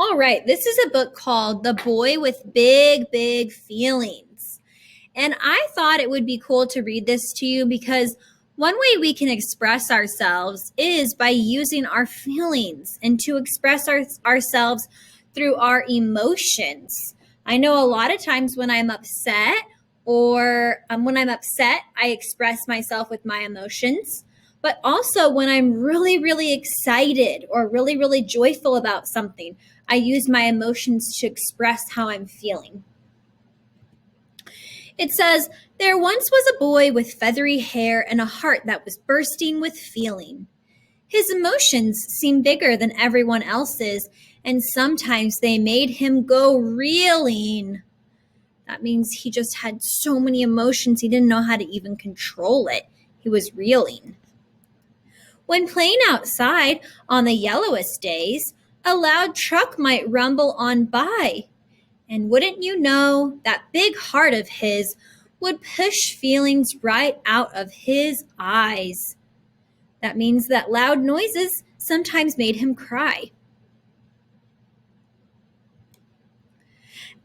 All right, this is a book called The Boy with Big, Big Feelings. And I thought it would be cool to read this to you because one way we can express ourselves is by using our feelings and to express ourselves through our emotions. I know a lot of times when I'm upset I express myself with my emotions. But also when I'm really, really excited or really, really joyful about something, I use my emotions to express how I'm feeling. It says, "There once was a boy with feathery hair and a heart that was bursting with feeling. His emotions seemed bigger than everyone else's, and sometimes they made him go reeling." That means he just had so many emotions he didn't know how to even control it. He was reeling. When playing outside on the yellowest days, a loud truck might rumble on by. And wouldn't you know, that big heart of his would push feelings right out of his eyes. That means that loud noises sometimes made him cry.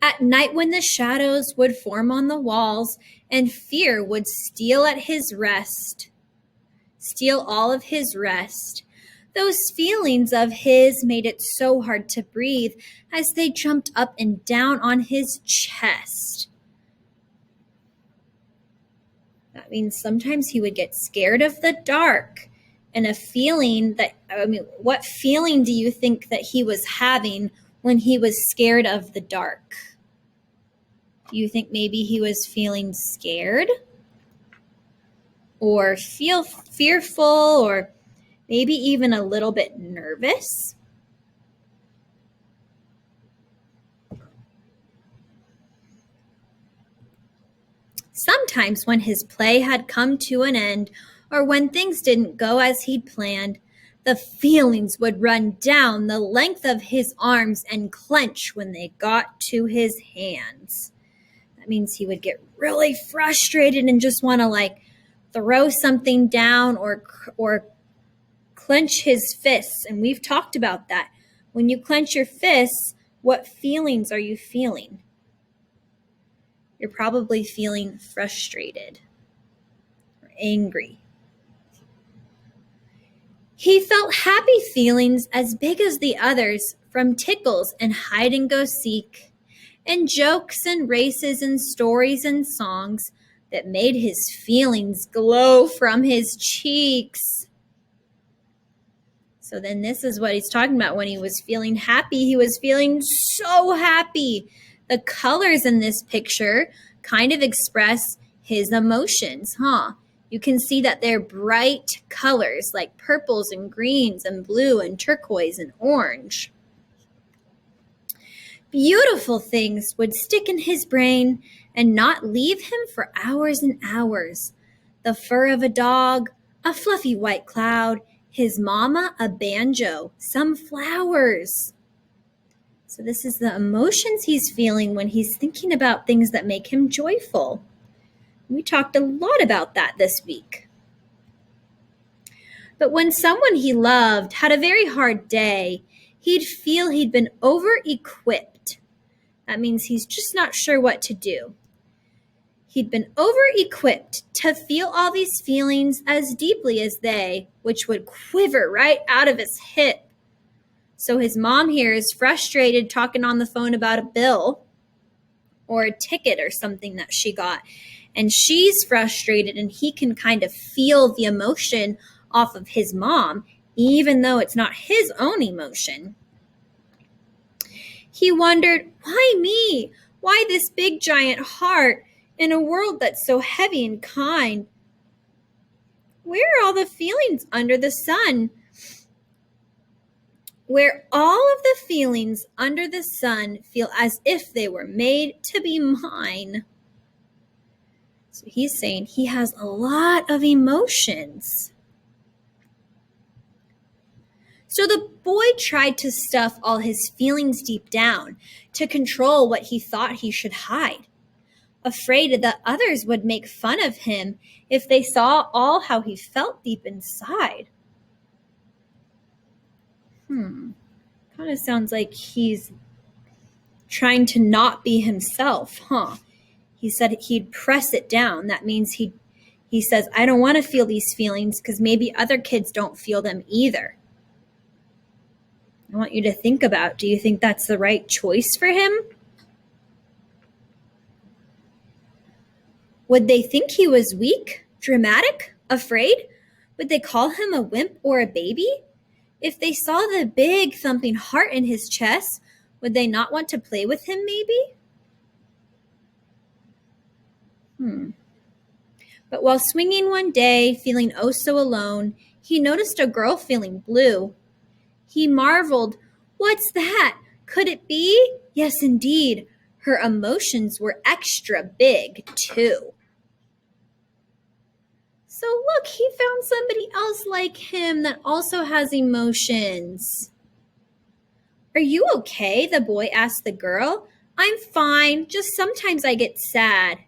At night, when the shadows would form on the walls and fear would steal all of his rest, those feelings of his made it so hard to breathe as they jumped up and down on his chest. That means sometimes he would get scared of the dark. And what feeling do you think that he was having when he was scared of the dark? Do you think maybe he was feeling scared? Or feel fearful, or maybe even a little bit nervous? Sometimes when his play had come to an end, or when things didn't go as he'd planned, the feelings would run down the length of his arms and clench when they got to his hands. That means he would get really frustrated and just want to throw something down or clench his fists. And we've talked about that. When you clench your fists, what feelings are you feeling? You're probably feeling frustrated or angry. He felt happy feelings as big as the others, from tickles and hide and go seek, and jokes and races and stories and songs that made his feelings glow from his cheeks. So then this is what he's talking about when he was feeling happy. He was feeling so happy. The colors in this picture kind of express his emotions, huh? You can see that they're bright colors like purples and greens and blue and turquoise and orange. Beautiful things would stick in his brain and not leave him for hours and hours. The fur of a dog, a fluffy white cloud, his mama, a banjo, some flowers. So this is the emotions he's feeling when he's thinking about things that make him joyful. We talked a lot about that this week. But when someone he loved had a very hard day, he'd feel he'd been over-equipped. That means he's just not sure what to do. He'd been over-equipped to feel all these feelings as deeply as they, which would quiver right out of his hip. So his mom here is frustrated talking on the phone about a bill or a ticket or something that she got. And she's frustrated, and he can kind of feel the emotion off of his mom, even though it's not his own emotion. He wondered, why me? Why this big giant heart in a world that's so heavy and kind? Where are all the feelings under the sun? Where all of the feelings under the sun feel as if they were made to be mine. So he's saying he has a lot of emotions. So the boy tried to stuff all his feelings deep down to control what he thought he should hide, afraid that others would make fun of him if they saw all how he felt deep inside. Kind of sounds like he's trying to not be himself, huh? He said he'd press it down. That means he says, I don't want to feel these feelings because maybe other kids don't feel them either. I want you to think about, do you think that's the right choice for him? Would they think he was weak, dramatic, afraid? Would they call him a wimp or a baby? If they saw the big thumping heart in his chest, would they not want to play with him maybe? But while swinging one day, feeling oh so alone, he noticed a girl feeling blue. He marveled, what's that? Could it be? Yes, indeed. Her emotions were extra big, too. So look, he found somebody else like him that also has emotions. Are you okay? The boy asked the girl. I'm fine, just sometimes I get sad.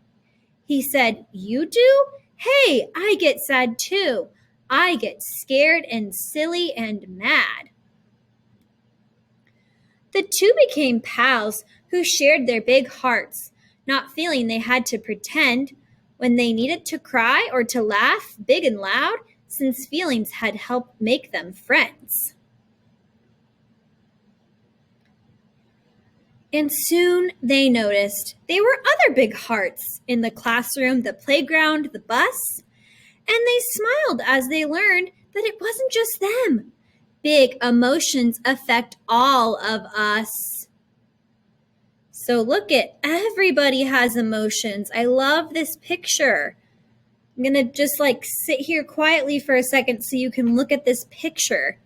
He said, you do? Hey, I get sad too. I get scared and silly and mad. The two became pals who shared their big hearts, not feeling they had to pretend when they needed to cry or to laugh big and loud, since feelings had helped make them friends. And soon they noticed there were other big hearts in the classroom, the playground, the bus, and they smiled as they learned that it wasn't just them. Big emotions affect all of us. So look at, everybody has emotions. I love this picture. I'm going to just sit here quietly for a second so you can look at this picture.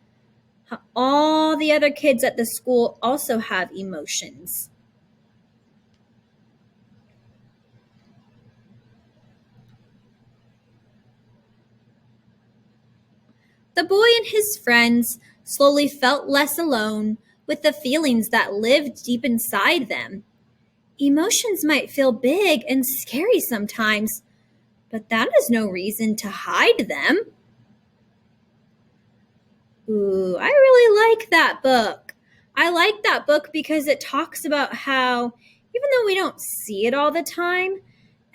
How all the other kids at the school also have emotions. The boy and his friends slowly felt less alone with the feelings that lived deep inside them. Emotions might feel big and scary sometimes, but that is no reason to hide them. Ooh, I really like that book. I like that book because it talks about how, even though we don't see it all the time,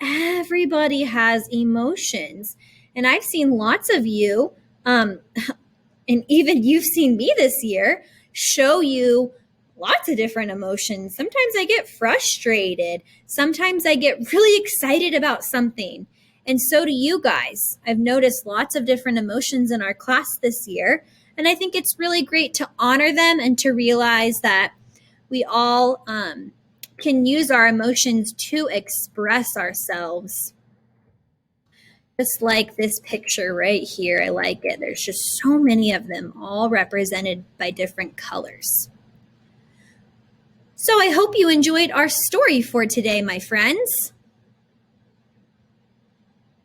everybody has emotions. And I've seen lots of you, and even you've seen me this year, show you lots of different emotions. Sometimes I get frustrated. Sometimes I get really excited about something. And so do you guys. I've noticed lots of different emotions in our class this year. And I think it's really great to honor them and to realize that we all can use our emotions to express ourselves. Just like this picture right here, I like it. There's just so many of them, all represented by different colors. So I hope you enjoyed our story for today, my friends.